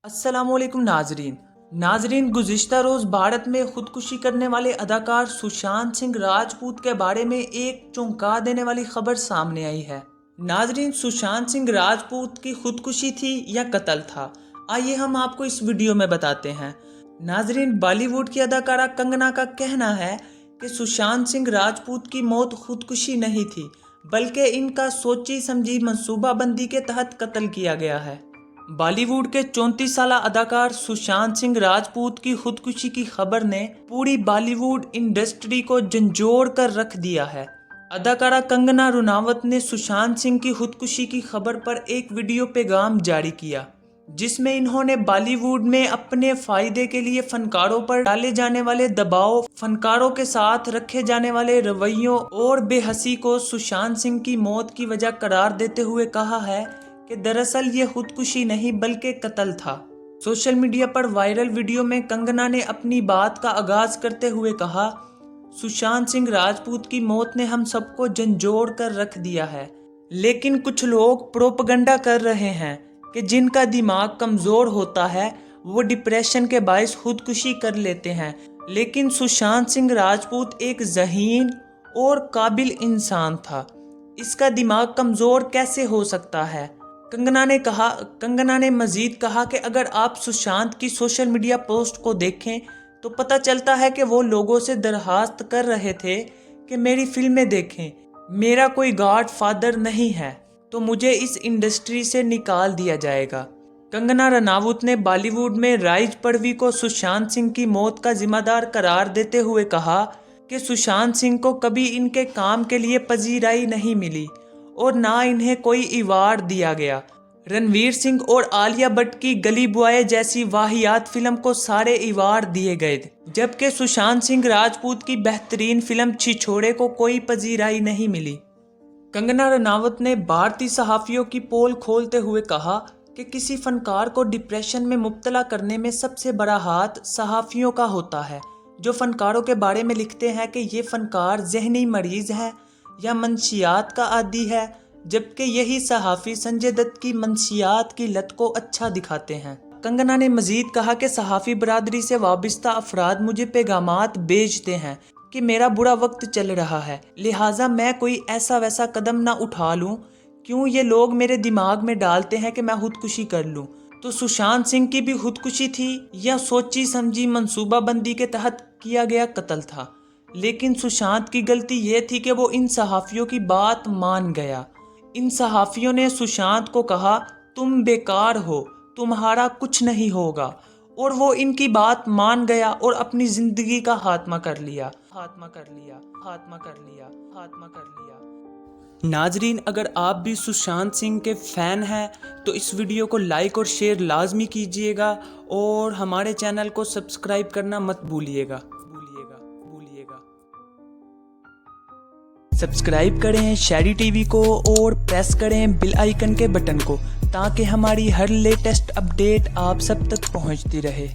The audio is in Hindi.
अस्सलामुअलैकुम नाजरीन गुज़िश्ता रोज़ भारत में खुदकुशी करने वाले अदाकार सुशांत सिंह राजपूत के बारे में एक चौंका देने वाली खबर सामने आई है। नाजरीन, सुशांत सिंह राजपूत की खुदकुशी थी या कत्ल था, आइए हम आपको इस वीडियो में बताते हैं। नाजरीन, बॉलीवुड की अदाकारा कंगना का कहना है कि सुशांत सिंह राजपूत की मौत खुदकुशी नहीं थी, बल्कि इनका सोची समझी मंसूबाबंदी के तहत कत्ल किया गया है। बॉलीवुड के 34 साला अदाकार सुशांत सिंह राजपूत की खुदकुशी की खबर ने पूरी बॉलीवुड इंडस्ट्री को झंझोड़ कर रख दिया है। अदाकारा कंगना रनावत ने सुशांत सिंह की खुदकुशी की खबर पर एक वीडियो पैगाम जारी किया, जिसमें इन्होंने बॉलीवुड में अपने फायदे के लिए फनकारों पर डाले जाने वाले दबाव, फनकारों के साथ रखे जाने वाले रवैयों और बेहसी को सुशांत सिंह की मौत की वजह करार देते हुए कहा है कि दरअसल ये खुदकुशी नहीं बल्कि कत्ल था। सोशल मीडिया पर वायरल वीडियो में कंगना ने अपनी बात का आगाज करते हुए कहा, सुशांत सिंह राजपूत की मौत ने हम सबको झंझोड़ कर रख दिया है, लेकिन कुछ लोग प्रोपगंडा कर रहे हैं कि जिनका दिमाग कमज़ोर होता है वो डिप्रेशन के बायस खुदकुशी कर लेते हैं, लेकिन सुशांत सिंह राजपूत एक ज़हीन और काबिल इंसान था, इसका दिमाग कमज़ोर कैसे हो सकता है। कंगना ने मजीद कहा कि अगर आप सुशांत की सोशल मीडिया पोस्ट को देखें तो पता चलता है कि वो लोगों से दरखास्त कर रहे थे कि मेरी फिल्में देखें, मेरा कोई गॉड फादर नहीं है तो मुझे इस इंडस्ट्री से निकाल दिया जाएगा। कंगना रनावत ने बॉलीवुड में राइज पड़वी को सुशांत सिंह की मौत का जिम्मेदार करार देते हुए कहा कि सुशांत सिंह को कभी इनके काम के लिए पजीराई नहीं मिली और ना इन्हें कोई अवार्ड दिया गया। रणवीर सिंह और आलिया भट्ट की गली बॉय जैसी वाहियात फिल्म को सारे अवार्ड दिए गए, जबकि सुशांत सिंह राजपूत की बेहतरीन फिल्म छिछोरे को कोई पजीराई नहीं मिली। कंगना रनावत ने भारतीय सहाफ़ियों की पोल खोलते हुए कहा कि किसी फनकार को डिप्रेशन में मुब्तला करने में सबसे बड़ा हाथ सहाफ़ियों का होता है, जो फनकारों के बारे में लिखते हैं कि ये फनकार जहनी मरीज है या मंशियात का आदी है, जबकि यही सहाफ़ी संजय दत्त की मंशियात की लत को अच्छा दिखाते हैं। कंगना ने मजीद कहा कि सहाफ़ी बरादरी से वाबस्ता अफराद मुझे पैगामात भेजते हैं कि मेरा बुरा वक्त चल रहा है, लिहाजा मैं कोई ऐसा वैसा कदम ना उठा लूँ, क्यों ये लोग मेरे दिमाग में डालते हैं कि मैं खुदकुशी कर लूँ। तो सुशांत सिंह की भी खुदकुशी थी या सोची समझी मंसूबाबंदी के तहत किया गया कत्ल था, लेकिन सुशांत की गलती ये थी कि वो इन सहाफ़ियों की बात मान गया। इन सहाफ़ियों ने सुशांत को कहा, तुम बेकार हो, तुम्हारा कुछ नहीं होगा, और वो इनकी बात मान गया और अपनी ज़िंदगी का खात्मा कर लिया। नाजरीन, अगर आप भी सुशांत सिंह के फ़ैन हैं तो इस वीडियो को लाइक और शेयर लाजमी कीजिएगा और हमारे चैनल को सब्सक्राइब करना मत भूलिएगा। सब्सक्राइब करें शेरी टीवी को और प्रेस करें बेल आइकन के बटन को, ताकि हमारी हर लेटेस्ट अपडेट आप सब तक पहुंचती रहे।